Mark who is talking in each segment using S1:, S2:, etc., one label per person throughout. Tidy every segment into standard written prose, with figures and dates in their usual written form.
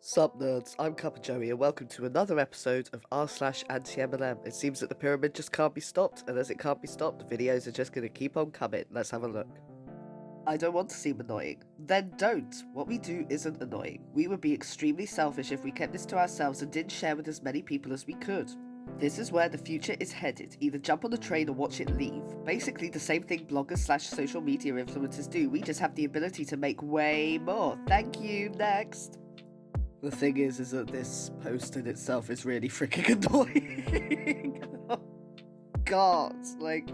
S1: Sup nerds, I'm CuppaJoey and welcome to another episode of r/antimlm. It seems that the pyramid just can't be stopped, and as it can't be stopped, the videos are just gonna keep on coming. Let's have a look. I don't want to seem annoying. Then don't. What we do isn't annoying. We would be extremely selfish if we kept this to ourselves and didn't share with as many people as we could. This is where the future is headed. Either jump on the train or watch it leave. Basically the same thing bloggers/social media influencers do. We just have the ability to make way more. Thank you. Next. The thing is that this post in itself is really freaking annoying. Oh, God, like,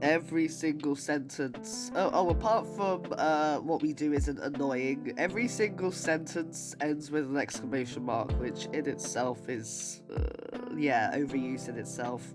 S1: every single sentence. Apart from what we do isn't annoying, every single sentence ends with an exclamation mark, which in itself is, overuse in itself.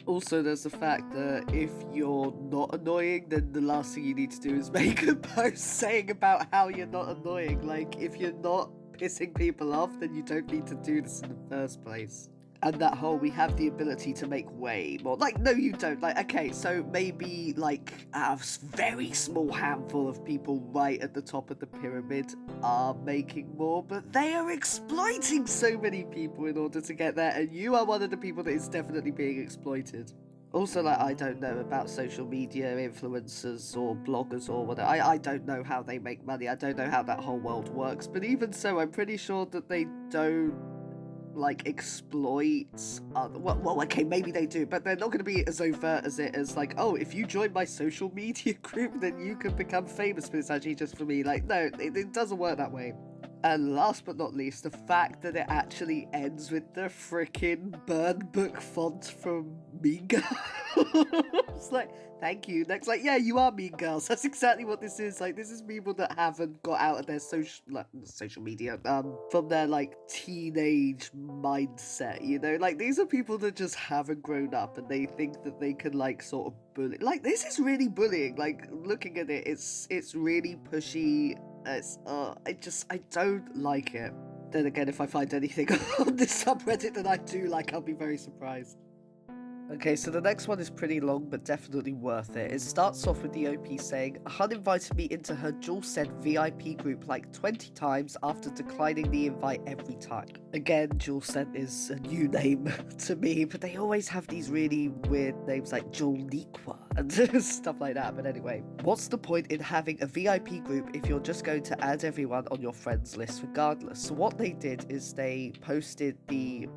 S1: Also, there's the fact that if you're not annoying, then the last thing you need to do is make a post saying about how you're not annoying. Like, if you're not pissing people off, then you don't need to do this in the first place. And that whole, we have the ability to make way more. Like, no, you don't. Like, okay, so maybe, like, a very small handful of people right at the top of the pyramid are making more, but they are exploiting so many people in order to get there, and you are one of the people that is definitely being exploited. Also, like, I don't know about social media influencers or bloggers or whatever. I don't know how they make money. I don't know how that whole world works. But even so, I'm pretty sure that they don't, like, exploit other... Well, okay, maybe they do, but they're not going to be as overt as it as, like, oh, if you join my social media group, then you can become famous, but it's actually just for me. Like, no, it doesn't work that way. And last but not least, the fact that it actually ends with the frickin' burn book font from Mean Girls. It's like, thank you. Next, like, yeah, you are Mean Girls. That's exactly what this is. Like, this is people that haven't got out of their social media, from their, like, teenage mindset, you know? Like, these are people that just haven't grown up and they think that they can, like, sort of bully. Like, this is really bullying. Like, looking at it, it's really pushy. I don't like it. Then again, if I find anything on this subreddit that I do like, I'll be very surprised. Okay, so the next one is pretty long, but definitely worth it. It starts off with the OP saying, Hun invited me into her dual-sent VIP group like 20 times after declining the invite every time. Again, dual-sent is a new name to me, but they always have these really weird names like Jolniqua and stuff like that. But anyway, what's the point in having a VIP group if you're just going to add everyone on your friends list regardless? So what they did is they posted the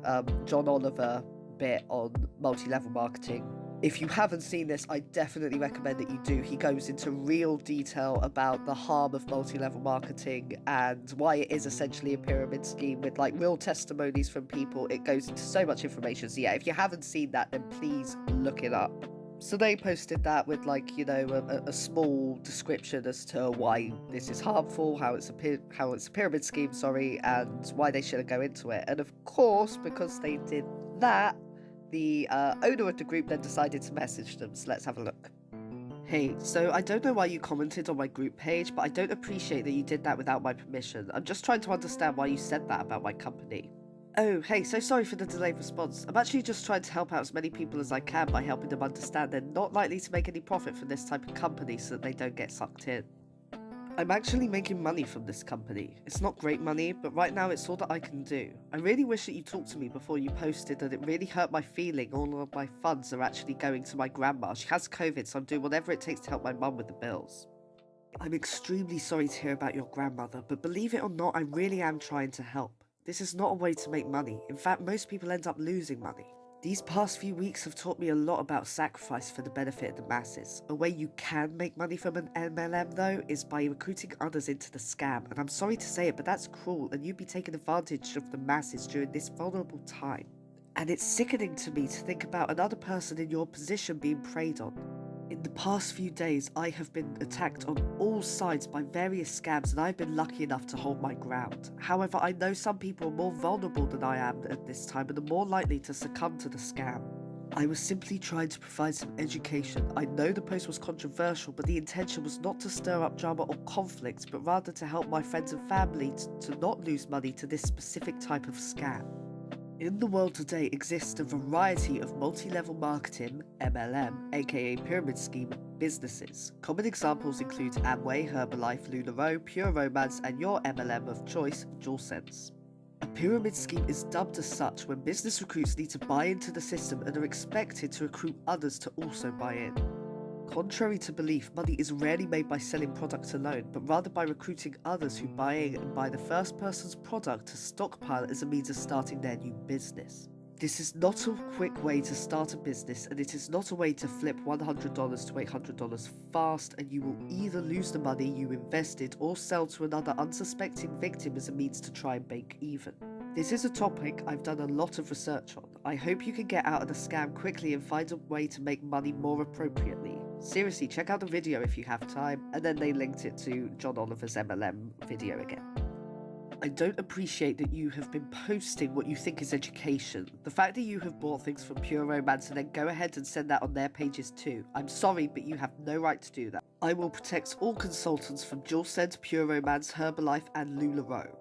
S1: John Oliver bit on multi-level marketing. If you haven't seen this, I definitely recommend that you do. He goes into real detail about the harm of multi-level marketing and why it is essentially a pyramid scheme with like real testimonies from people. It goes into so much information. So yeah, if you haven't seen that, then please look it up. So they posted that with like, you know, a small description as to why this is harmful, how it's a pyramid scheme, and why they shouldn't go into it. And of course, because they did that, the owner of the group then decided to message them, so let's have a look. Hey, so I don't know why you commented on my group page, but I don't appreciate that you did that without my permission. I'm just trying to understand why you said that about my company. Oh, hey, so sorry for the delayed response. I'm actually just trying to help out as many people as I can by helping them understand they're not likely to make any profit from this type of company so that they don't get sucked in. I'm actually making money from this company. It's not great money, but right now it's all that I can do. I really wish that you talked to me before you posted, and it really hurt my feeling all of my funds are actually going to my grandma. She has COVID, so I'm doing whatever it takes to help my mum with the bills. I'm extremely sorry to hear about your grandmother, but believe it or not, I really am trying to help. This is not a way to make money. In fact, most people end up losing money. These past few weeks have taught me a lot about sacrifice for the benefit of the masses. A way you can make money from an MLM though is by recruiting others into the scam, and I'm sorry to say it, but that's cruel and you'd be taking advantage of the masses during this vulnerable time. And it's sickening to me to think about another person in your position being preyed on. In the past few days, I have been attacked on all sides by various scams and I've been lucky enough to hold my ground. However, I know some people are more vulnerable than I am at this time and are more likely to succumb to the scam. I was simply trying to provide some education. I know the post was controversial, but the intention was not to stir up drama or conflict, but rather to help my friends and family to not lose money to this specific type of scam. In the world today exists a variety of multi-level marketing, MLM, aka pyramid scheme, businesses. Common examples include Amway, Herbalife, LuLaRoe, Pure Romance, and your MLM of choice, JewelSense. pyramid scheme is dubbed as such when business recruits need to buy into the system and are expected to recruit others to also buy in. Contrary to belief, money is rarely made by selling products alone, but rather by recruiting others who buy in and buy the first person's product to stockpile as a means of starting their new business. This is not a quick way to start a business, and it is not a way to flip $100 to $800 fast, and you will either lose the money you invested or sell to another unsuspecting victim as a means to try and make even. This is a topic I've done a lot of research on. I hope you can get out of the scam quickly and find a way to make money more appropriately. Seriously, check out the video if you have time, and then they linked it to John Oliver's MLM video again. I don't appreciate that you have been posting what you think is education. The fact that you have bought things from Pure Romance and then go ahead and send that on their pages too. I'm sorry, but you have no right to do that. I will protect all consultants from JewelSend, Pure Romance, Herbalife, and LuLaRoe.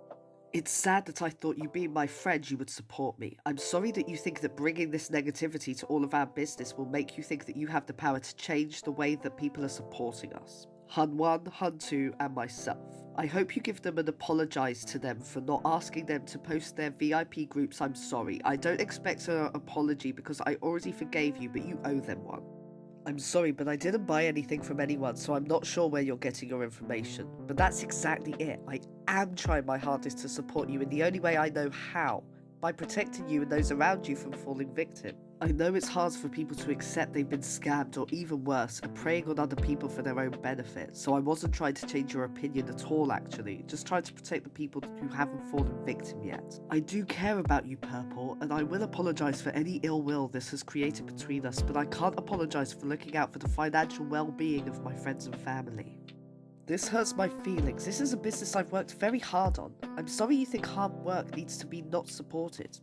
S1: It's sad that I thought you being my friend you would support me. I'm sorry that you think that bringing this negativity to all of our business will make you think that you have the power to change the way that people are supporting us. Hun 1, Hun 2, and myself. I hope you give them an apologise to them for not asking them to post their VIP groups. I'm sorry. I don't expect an apology because I already forgave you, but you owe them one. I'm sorry, but I didn't buy anything from anyone, so I'm not sure where you're getting your information. But that's exactly it. I am trying my hardest to support you in the only way I know how, by protecting you and those around you from falling victim. I know it's hard for people to accept they've been scammed or even worse, are preying on other people for their own benefit, so I wasn't trying to change your opinion at all actually, just trying to protect the people who haven't fallen victim yet. I do care about you, Purple, and I will apologise for any ill will this has created between us, but I can't apologise for looking out for the financial well-being of my friends and family. This hurts my feelings. This is a business I've worked very hard on. I'm sorry you think hard work needs to be not supported.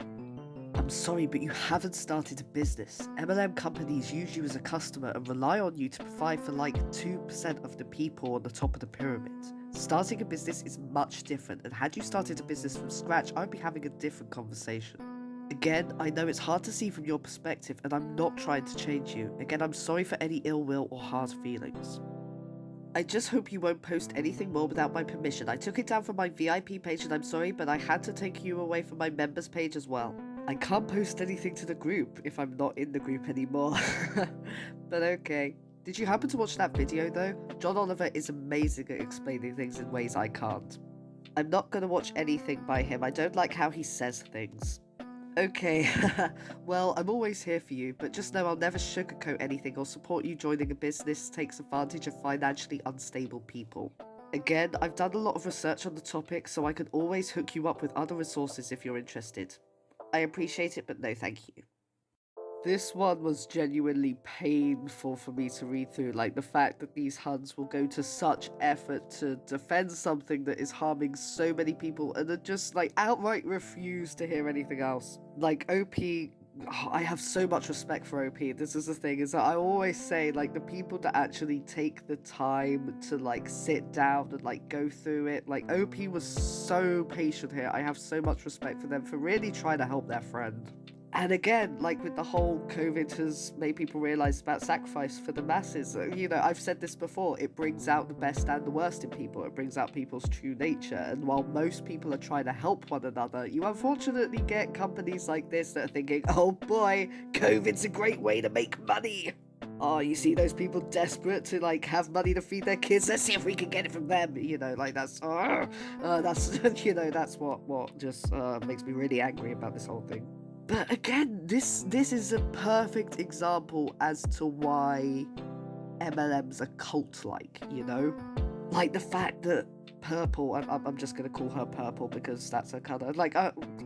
S1: I'm sorry, but you haven't started a business. MLM companies use you as a customer and rely on you to provide for like 2% of the people on the top of the pyramid. Starting a business is much different, and had you started a business from scratch, I'd be having a different conversation. Again, I know it's hard to see from your perspective, and I'm not trying to change you. Again, I'm sorry for any ill will or hard feelings. I just hope you won't post anything more without my permission. I took it down from my VIP page and I'm sorry, but I had to take you away from my members page as well. I can't post anything to the group if I'm not in the group anymore. But okay. Did you happen to watch that video though? John Oliver is amazing at explaining things in ways I can't. I'm not gonna watch anything by him. I don't like how he says things. Okay, well, I'm always here for you, but just know I'll never sugarcoat anything or support you joining a business that takes advantage of financially unstable people. Again, I've done a lot of research on the topic, so I can always hook you up with other resources if you're interested. I appreciate it, but no thank you. This one was genuinely painful for me to read through, like the fact that these Huns will go to such effort to defend something that is harming so many people and then just like outright refuse to hear anything else. Like OP, I have so much respect for OP. This is the thing, is that I always say like the people that actually take the time to like sit down and like go through it, like OP was so patient here. I have so much respect for them for really trying to help their friend. And again, like with the whole COVID has made people realize about sacrifice for the masses. You know, I've said this before, it brings out the best and the worst in people. It brings out people's true nature. And while most people are trying to help one another, you unfortunately get companies like this that are thinking, oh boy, COVID's a great way to make money. Oh, you see those people desperate to like have money to feed their kids? Let's see if we can get it from them. You know, like that's you know, that's what just makes me really angry about this whole thing. But again, this is a perfect example as to why MLMs are cult-like, you know? Like the fact that Purple, I'm just going to call her Purple because that's her colour, like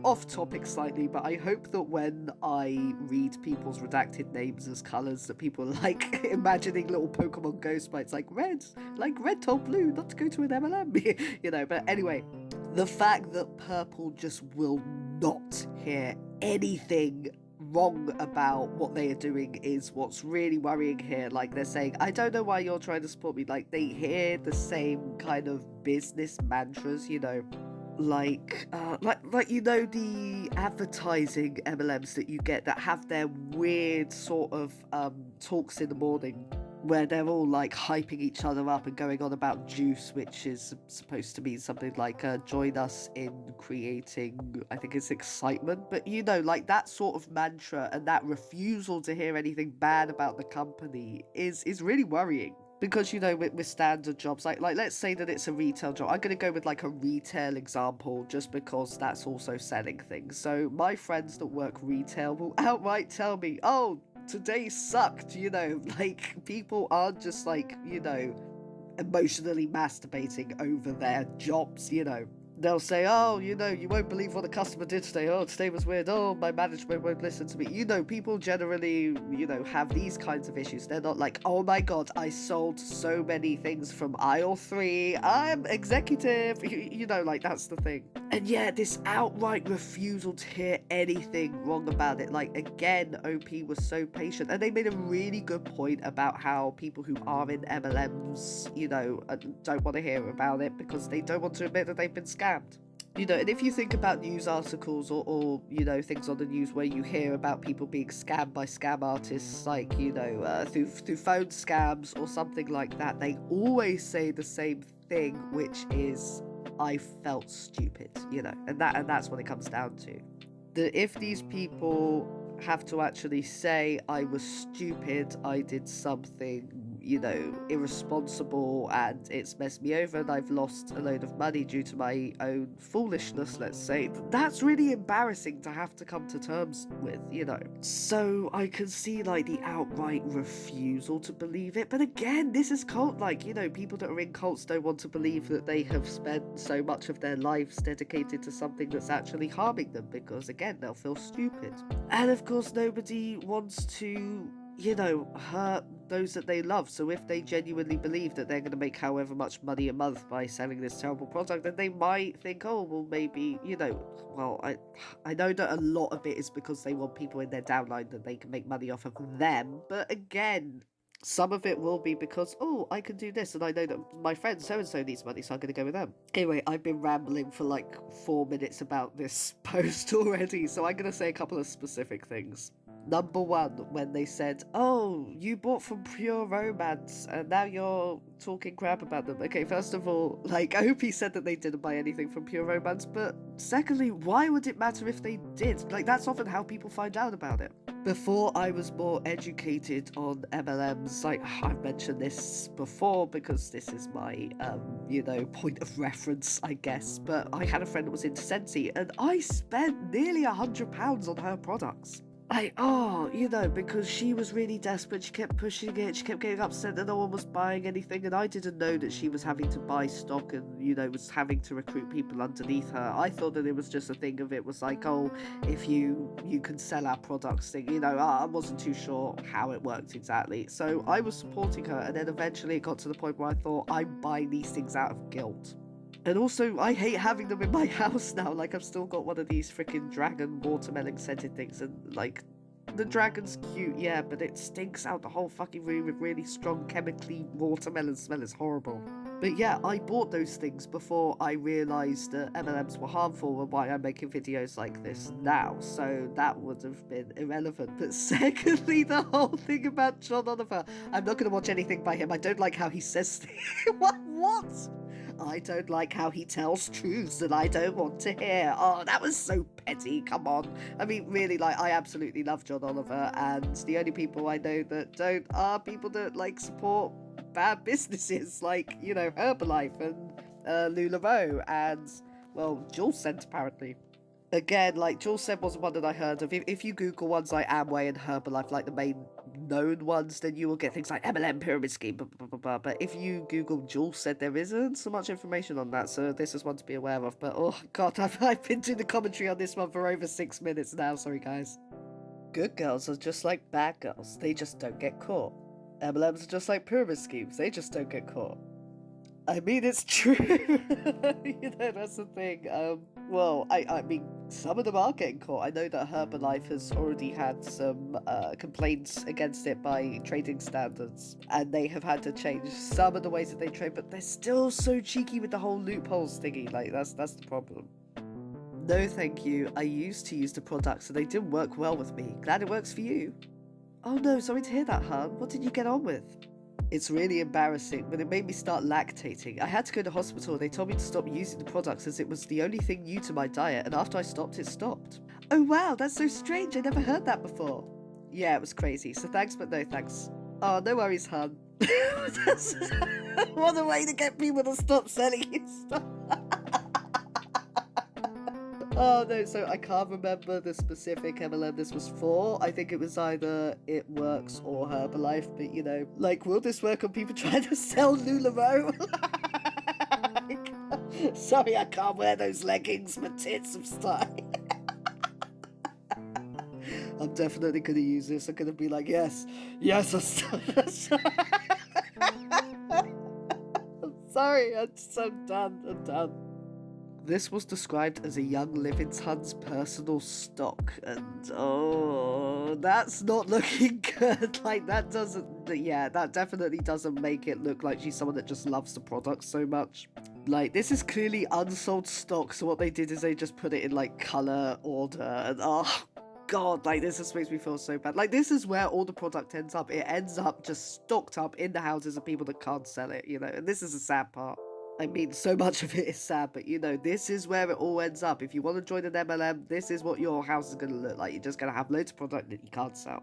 S1: off topic slightly, but I hope that when I read people's redacted names as colours that people are like imagining little Pokemon Go sprites like red told blue not to go to an MLM, you know, but anyway, the fact that Purple just will not hear anything wrong about what they are doing is what's really worrying here. Like they're saying, I don't know why you're trying to support me. Like they hear the same kind of business mantras, you know, like you know, the advertising MLMs that you get that have their weird sort of talks in the morning. where they're all like hyping each other up and going on about juice, which is supposed to mean something like join us in creating, I think it's excitement, but you know, like that sort of mantra and that refusal to hear anything bad about the company is really worrying. Because, you know, with standard jobs, like let's say that it's a retail job. I'm going to go with like a retail example just because that's also selling things. So my friends that work retail will outright tell me, oh, today sucked, you know, like people aren't just like, you know, emotionally masturbating over their jobs, you know. They'll say, oh, you know, you won't believe what the customer did today. Oh, today was weird. Oh, my management won't listen to me. You know, people generally, you know, have these kinds of issues. They're not like, oh my God, I sold so many things from aisle 3. I'm executive. You know, like that's the thing. And yeah, this outright refusal to hear anything wrong about it. Like, again, OP was so patient. And they made a really good point about how people who are in MLMs, you know, don't want to hear about it because they don't want to admit that they've been scammed. You know, and if you think about news articles or you know, things on the news where you hear about people being scammed by scam artists, like, you know, through phone scams or something like that, they always say the same thing, which is, I felt stupid, you know, and that's what it comes down to. That if these people have to actually say, I was stupid, I did something, you know, irresponsible, and it's messed me over, and I've lost a load of money due to my own foolishness, let's say, that's really embarrassing to have to come to terms with, you know. So I can see, like, the outright refusal to believe it, but again, this is cult-like, you know, people that are in cults don't want to believe that they have spent so much of their lives dedicated to something that's actually harming them, because, again, they'll feel stupid. And of course, nobody wants to, you know, hurt those that they love. So if they genuinely believe that they're going to make however much money a month by selling this terrible product, then they might think, oh, well, maybe, you know, well, I know that a lot of it is because they want people in their downline that they can make money off of them. But again, some of it will be because, oh, I can do this, and I know that my friend so-and-so needs money, so I'm going to go with them. Anyway, I've been rambling for like 4 minutes about this post already, so I'm going to say a couple of specific things. Number 1, when they said, oh, you bought from Pure Romance, and now you're talking crap about them. Okay, first of all, like, I hope he said that they didn't buy anything from Pure Romance, but secondly, why would it matter if they did? Like, that's often how people find out about it. Before I was more educated on MLMs, like, I've mentioned this before because this is my, you know, point of reference, I guess, but I had a friend that was into Sensi, and I spent nearly £100 on her products. Like, oh, you know, because she was really desperate, she kept pushing it, she kept getting upset that no one was buying anything, and I didn't know that she was having to buy stock and, you know, was having to recruit people underneath her. I thought that it was just a thing of, it was like, oh, if you can sell our products thing, you know, I wasn't too sure how it worked exactly. So I was supporting her, and then eventually it got to the point where I thought, I'm buying these things out of guilt. And also, I hate having them in my house now. Like, I've still got one of these freaking dragon watermelon scented things, and, like, the dragon's cute, yeah, but it stinks out the whole fucking room with really strong chemically watermelon smell. It's horrible. But yeah, I bought those things before I realised that MLMs were harmful and why I'm making videos like this now, so that would have been irrelevant. But secondly, the whole thing about John Oliver, I'm not going to watch anything by him. I don't like how he says things. What? I don't like how he tells truths that I don't want to hear. Oh, that was so petty, come on. I mean, really, like, I absolutely love John Oliver, and the only people I know that don't are people that, like, support bad businesses, like, you know, Herbalife and LuLaRoe, and, well, Jules Scent, apparently. Again, like, Jules Scent wasn't one that I heard of. If you Google ones like Amway and Herbalife, like the main known ones, then you will get things like MLM pyramid scheme, blah, blah, blah, blah. But if you Google Jules Scent, there isn't so much information on that, so this is one to be aware of. But, oh, God, I've been doing the commentary on this one for over 6 minutes now. Sorry, guys. Good girls are just like bad girls. They just don't get caught. MLMs are just like pyramid schemes. They just don't get caught. I mean, it's true. You know, that's the thing. Well, I mean, some of them are getting caught. I know that Herbalife has already had some complaints against it by trading standards, and they have had to change some of the ways that they trade, but they're still so cheeky with the whole loopholes thingy. Like, that's the problem. No, thank you. I used to use the products, and they didn't work well with me. Glad it works for you. Oh no, sorry to hear that, hun. What did you get on with? It's really embarrassing, but it made me start lactating. I had to go to hospital. They told me to stop using the products as it was the only thing new to my diet, and after I stopped, it stopped. Oh wow, that's so strange. I never heard that before. Yeah, it was crazy. So thanks, but no thanks. Oh, no worries, hun. What a way to get people to stop selling you stuff. Oh no, so I can't remember the specific MLM this was for. I think it was either It Works or Herbalife, but you know, like, will this work on people trying to sell LuLaRoe? Sorry, I can't wear those leggings, my tits have started. I'm definitely gonna use this. I'm gonna be like, yes, I'm sorry, I'm done. This was described as a young living Huns personal stock, and oh, that's not looking good. Like, that definitely doesn't make it look like she's someone that just loves the product so much. Like, this is clearly unsold stock, so what they did is they just put it in, like, color order, and oh god, like, this just makes me feel so bad. Like, this is where all the product ends up. It ends up just stocked up in the houses of people that can't sell it, you know, and this is the sad part. I mean, so much of it is sad, but you know, this is where it all ends up. If you want to join an MLM, this is what your house is going to look like. You're just going to have loads of product that you can't sell.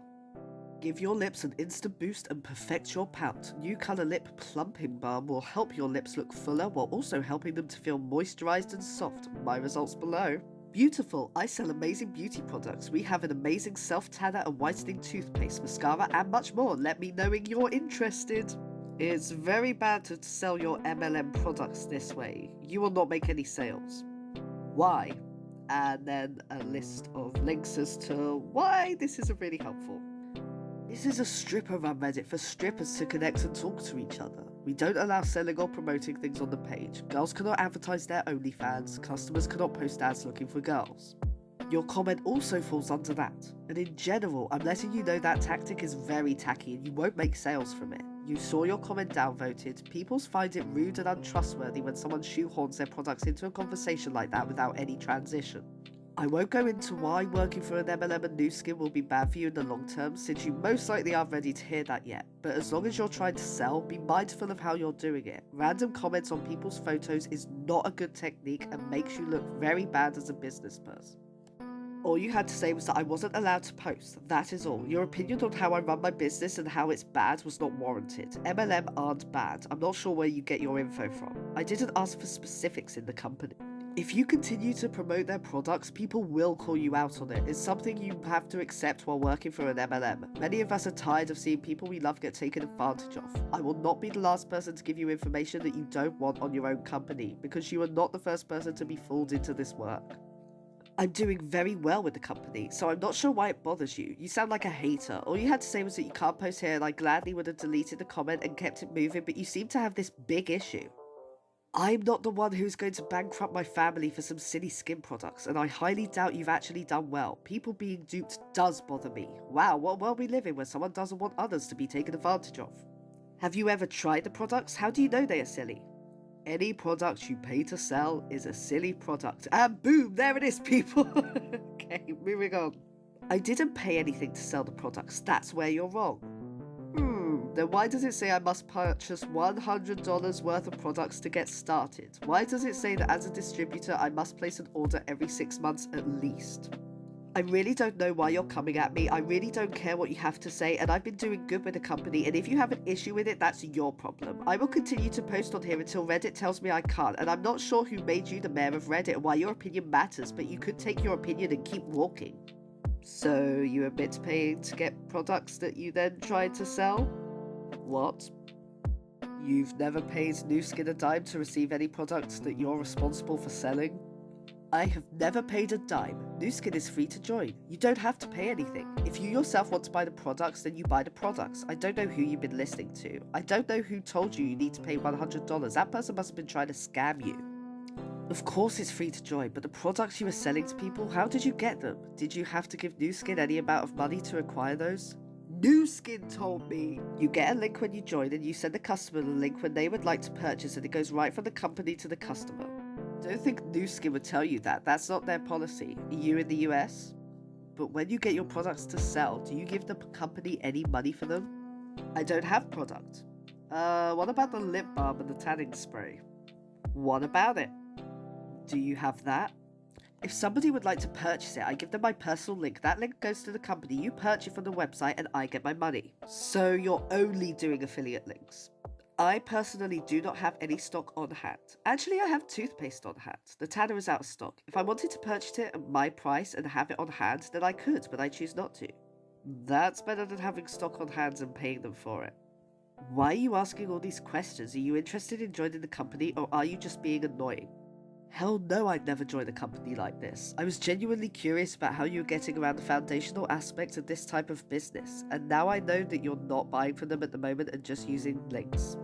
S1: Give your lips an instant boost and perfect your pout. New Colour Lip Plumping Balm will help your lips look fuller while also helping them to feel moisturized and soft. My results below. Beautiful, I sell amazing beauty products. We have an amazing self-tanner and whitening toothpaste, mascara, and much more. Let me know if you're interested. It's very bad to sell your MLM products this way. You will not make any sales. Why? And then a list of links as to why this isn't really helpful. This is a stripper run Reddit for strippers to connect and talk to each other. We don't allow selling or promoting things on the page. Girls cannot advertise their OnlyFans. Customers cannot post ads looking for girls. Your comment also falls under that. And in general, I'm letting you know that tactic is very tacky and you won't make sales from it. You saw your comment downvoted. People find it rude and untrustworthy when someone shoehorns their products into a conversation like that without any transition. I won't go into why working for an MLM and new skin will be bad for you in the long term, since you most likely aren't ready to hear that yet, but as long as you're trying to sell, be mindful of how you're doing it. Random comments on people's photos is not a good technique and makes you look very bad as a business person. All you had to say was that I wasn't allowed to post. That is all. Your opinion on how I run my business and how it's bad was not warranted. MLM aren't bad. I'm not sure where you get your info from. I didn't ask for specifics in the company. If you continue to promote their products, people will call you out on it. It's something you have to accept while working for an MLM. Many of us are tired of seeing people we love get taken advantage of. I will not be the last person to give you information that you don't want on your own company, because you are not the first person to be fooled into this work. I'm doing very well with the company, so I'm not sure why it bothers you. You sound like a hater. All you had to say was that you can't post here, and I gladly would have deleted the comment and kept it moving, but you seem to have this big issue. I'm not the one who's going to bankrupt my family for some silly skin products, and I highly doubt you've actually done well. People being duped does bother me. Wow, what world we live in where someone doesn't want others to be taken advantage of? Have you ever tried the products? How do you know they are silly? Any product you pay to sell is a silly product. And boom, there it is, people. Okay, moving on. I didn't pay anything to sell the products. That's where you're wrong. Then why does it say I must purchase $100 worth of products to get started? Why does it say that as a distributor I must place an order every 6 months at least? I really don't know why you're coming at me. I really don't care what you have to say, and I've been doing good with the company, and if you have an issue with it, that's your problem. I will continue to post on here until Reddit tells me I can't, and I'm not sure who made you the mayor of Reddit and why your opinion matters, but you could take your opinion and keep walking. So you admit to paying to get products that you then tried to sell? What? You've never paid New Skin a dime to receive any products that you're responsible for selling? I have never paid a dime. New Skin is free to join. You don't have to pay anything. If you yourself want to buy the products, then you buy the products. I don't know who you've been listening to. I don't know who told you you need to pay $100. That person must have been trying to scam you. Of course it's free to join, but the products you were selling to people, how did you get them? Did you have to give New Skin any amount of money to acquire those? New Skin told me. You get a link when you join and you send the customer the link when they would like to purchase, and it goes right from the company to the customer. Don't think New Skin would tell you that. That's not their policy. Are you in the US? But when you get your products to sell, do you give the company any money for them? I don't have product. What about the lip balm and the tanning spray? What about it? Do you have that? If somebody would like to purchase it, I give them my personal link. That link goes to the company, you purchase from the website, and I get my money. So you're only doing affiliate links. I personally do not have any stock on hand. Actually, I have toothpaste on hand. The tanner is out of stock. If I wanted to purchase it at my price and have it on hand, then I could, but I choose not to. That's better than having stock on hand and paying them for it. Why are you asking all these questions? Are you interested in joining the company, or are you just being annoying? Hell no, I'd never join a company like this. I was genuinely curious about how you're getting around the foundational aspects of this type of business, and now I know that you're not buying from them at the moment and just using links.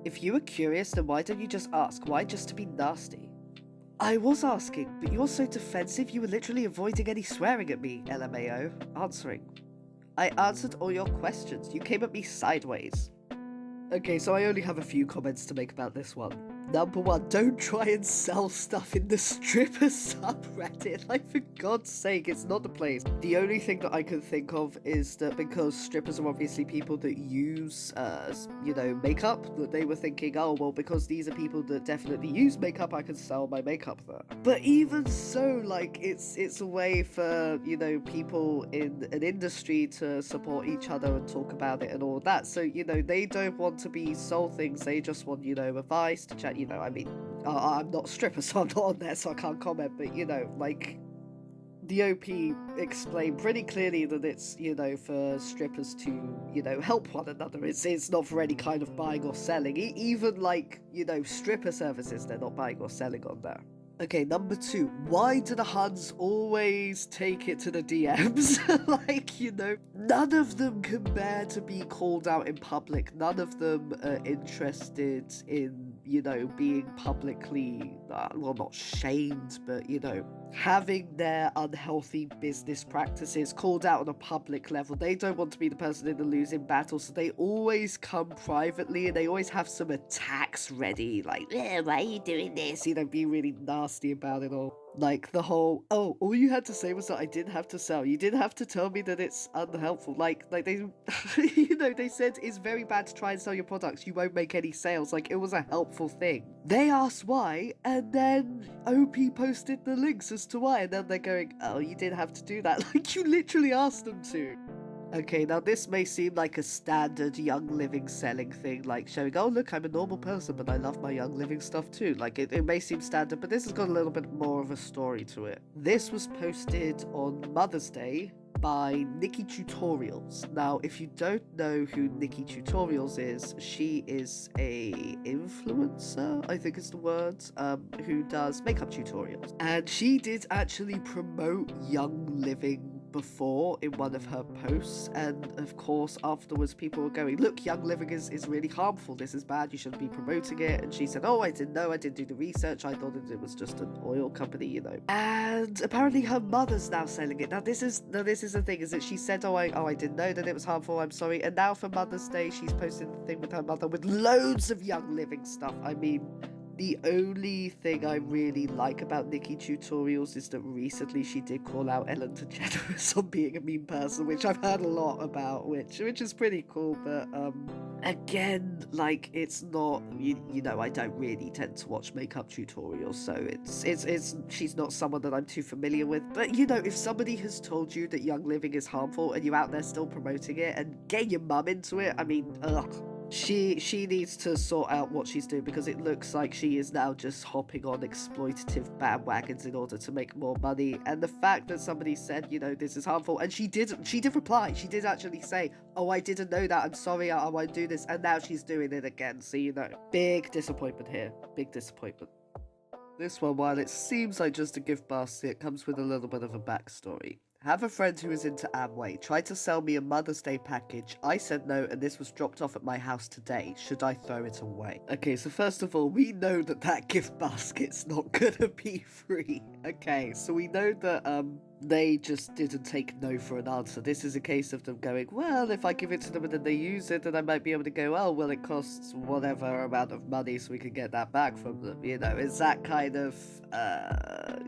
S1: If you were curious, then why don't you just ask? Why just to be nasty? I was asking, but you're so defensive you were literally avoiding any swearing at me, LMAO. Answering. I answered all your questions. You came at me sideways. Okay, so I only have a few comments to make about this one. Number 1, don't try and sell stuff in the stripper subreddit. Like, for God's sake, it's not the place. The only thing that I can think of is that because strippers are obviously people that use, makeup, that they were thinking, oh, well, because these are people that definitely use makeup, I can sell my makeup there. But even so, like, it's a way for, people in an industry to support each other and talk about it and all that. So, they don't want to be sold things. They just want, advice to chat. I'm not a stripper, so I'm not on there, so I can't comment, but, the OP explained pretty clearly that it's, for strippers to, help one another. It's not for any kind of buying or selling. Even, stripper services, they're not buying or selling on there. Okay, number 2, why do the Huns always take it to the DMs? None of them can bear to be called out in public. None of them are interested in, being publicly, not shamed, but, having their unhealthy business practices called out on a public level. They don't want to be the person in the losing battle, so they always come privately and they always have some attacks ready, like, why are you doing this? Be really nasty about it all. Like the whole, oh, all you had to say was that I didn't have to sell. You didn't have to tell me that it's unhelpful. Like they, they said it's very bad to try and sell your products. You won't make any sales. Like, it was a helpful thing. They asked why, and then OP posted the links as to why, and then they're going, oh, you didn't have to do that. Like, you literally asked them to. Okay, now this may seem like a standard Young Living selling thing, like showing, oh look, I'm a normal person, but I love my Young Living stuff too. Like, it may seem standard, but this has got a little bit more of a story to it. This was posted on Mother's Day by Nikki Tutorials. Now, if you don't know who Nikki Tutorials is, she is a influencer, I think is the word, who does makeup tutorials. And she did actually promote Young Living before in one of her posts, and of course afterwards people were going, look, Young Living is really harmful, this is bad, you shouldn't be promoting it. And she said, oh, I didn't know, I didn't do the research, I thought it was just an oil company, And apparently her mother's now selling it. Now this is the thing, is that she said, oh, I didn't know that it was harmful, I'm sorry. And now for Mother's Day she's posted the thing with her mother with loads of Young Living stuff. I mean, the only thing I really like about Nikki Tutorials is that recently she did call out Ellen DeGeneres on being a mean person, which I've heard a lot about, which is pretty cool, but again, like, it's not, I don't really tend to watch makeup tutorials, so it's she's not someone that I'm too familiar with. But if somebody has told you that Young Living is harmful and you're out there still promoting it and getting your mum into it, I mean, ugh. She needs to sort out what she's doing, because it looks like she is now just hopping on exploitative bandwagons in order to make more money. And the fact that somebody said, this is harmful, and she did reply, she did actually say, oh, I didn't know that, I'm sorry, I won't do this, and now she's doing it again. So, big disappointment here, big disappointment. This one, while it seems like just a gift basket, comes with a little bit of a backstory. Have a friend who is into Amway, tried to sell me a Mother's Day package. I said no, and this was dropped off at my house today. Should I throw it away? Okay, so first of all, we know that gift basket's not gonna be free. Okay, so we know that they just didn't take no for an answer. This is a case of them going, well, if I give it to them and then they use it, then I might be able to go, oh, well, it costs whatever amount of money so we can get that back from them. It's that kind of,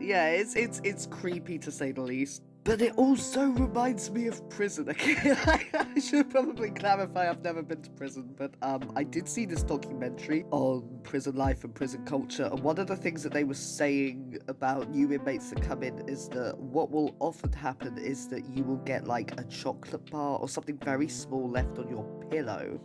S1: yeah, it's creepy to say the least. But it also reminds me of prison. Okay, I should probably clarify I've never been to prison, but I did see this documentary on prison life and prison culture, and one of the things that they were saying about new inmates that come in is that what will often happen is that you will get like a chocolate bar or something very small left on your pillow.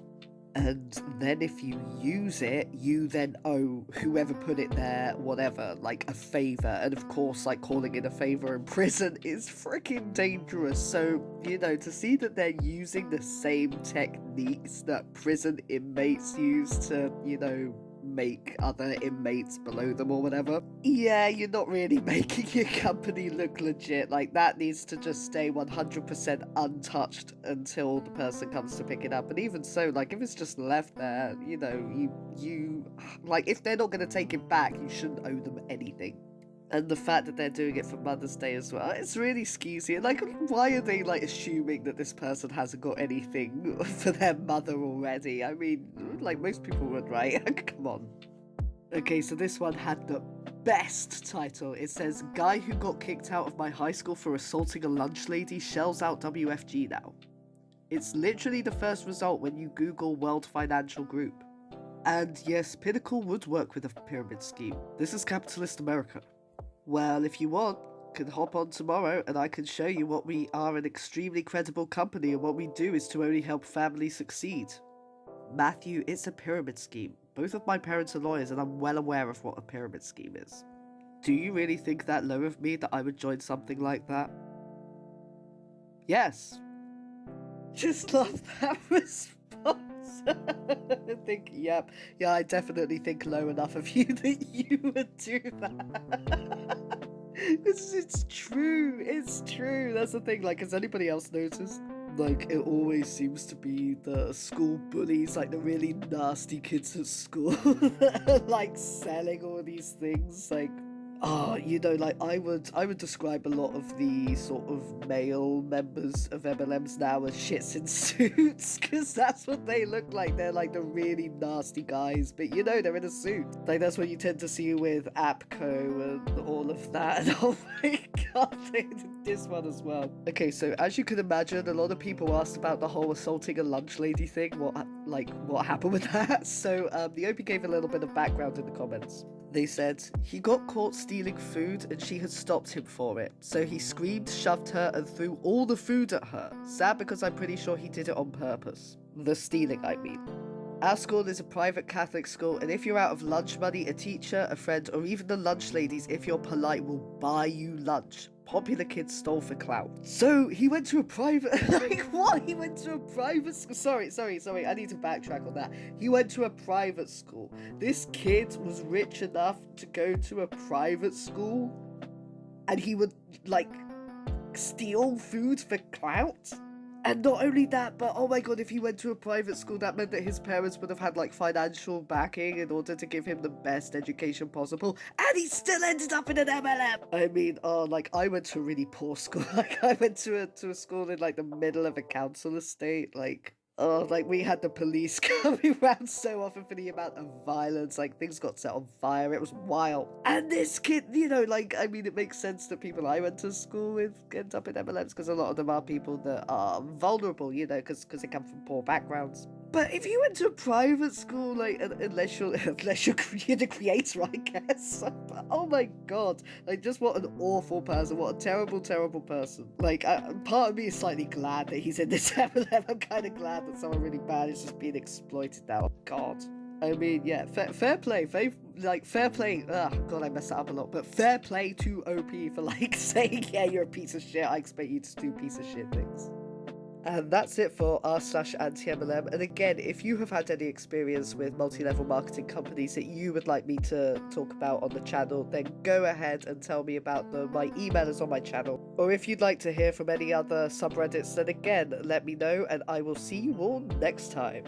S1: And then if you use it, you then owe whoever put it there, whatever, like a favor. And of course, like calling it a favor in prison is freaking dangerous. So, you know, to see that they're using the same techniques that prison inmates use to, you know, make other inmates below them or whatever. Yeah, you're not really making your company look legit. Like, that needs to just stay 100% untouched until the person comes to pick it up. And even so, like, if it's just left there, you know, you like, if they're not going to take it back, you shouldn't owe them anything. And the fact that they're doing it for Mother's Day as well, it's really skeezy. And, like, why are they, like, assuming that this person hasn't got anything for their mother already? I mean, like, most people would, right? Come on. Okay, so this one had the best title. It says, "Guy who got kicked out of my high school for assaulting a lunch lady shells out WFG now." It's literally the first result when you Google World Financial Group. And yes, Pinnacle would work with a pyramid scheme. This is capitalist America. Well, if you want, can hop on tomorrow and I can show you what we are, an extremely credible company, and what we do is to only help families succeed. Matthew, it's a pyramid scheme. Both of my parents are lawyers and I'm well aware of what a pyramid scheme is. Do you really think that low of me that I would join something like that? Yes. Just love that response. I think, yeah, I definitely think low enough of you that you would do that. It's true, that's the thing. Like, has anybody else noticed? Like, it always seems to be the school bullies, like the really nasty kids at school that are like selling all these things, like, oh, you know, like I would describe a lot of the sort of male members of MLMs now as shits in suits, because that's what they look like. They're like the really nasty guys, but you know, they're in a suit. Like, that's what you tend to see with APCO and all of that. And oh my god, they did this one as well. Okay, so as you can imagine, a lot of people asked about the whole assaulting a lunch lady thing. What happened with that? So the OP gave a little bit of background in the comments. They said, he got caught stealing food and she had stopped him for it. So he screamed, shoved her, and threw all the food at her. Sad because I'm pretty sure he did it on purpose. The stealing, I mean. Our school is a private Catholic school, and if you're out of lunch money, a teacher, a friend, or even the lunch ladies, if you're polite, will buy you lunch. Popular kids stole for clout. So he went to a private, like what? He went to a private school. Sorry, I need to backtrack on that. He went to a private school. This kid was rich enough to go to a private school, and he would, like, steal food for clout? And not only that, but oh my god, if he went to a private school, that meant that his parents would have had, like, financial backing in order to give him the best education possible, and he still ended up in an MLM! I mean, like, I went to a really poor school. Like, I went to a school in, like, the middle of a council estate, like, oh, like, we had the police coming around so often for the amount of violence, like, things got set on fire, it was wild. And this kid, you know, like, I mean, it makes sense that people I went to school with end up in MLMs, because a lot of them are people that are vulnerable, you know, because they come from poor backgrounds. But if you went to a private school, like, unless you're the creator, I guess. But, oh my god, like, just what an awful person, what a terrible, terrible person. Like, part of me is slightly glad that he's in this MLM. I'm kind of glad that someone really bad is just being exploited now. God. I mean, yeah, fair play. Fair play. God, I messed that up a lot. But fair play to OP for, like, saying, yeah, you're a piece of shit. I expect you to do piece of shit things. And that's it for r/anti-MLM. And again, if you have had any experience with multi-level marketing companies that you would like me to talk about on the channel, then go ahead and tell me about them. My email is on my channel. Or if you'd like to hear from any other subreddits, then again, let me know, and I will see you all next time.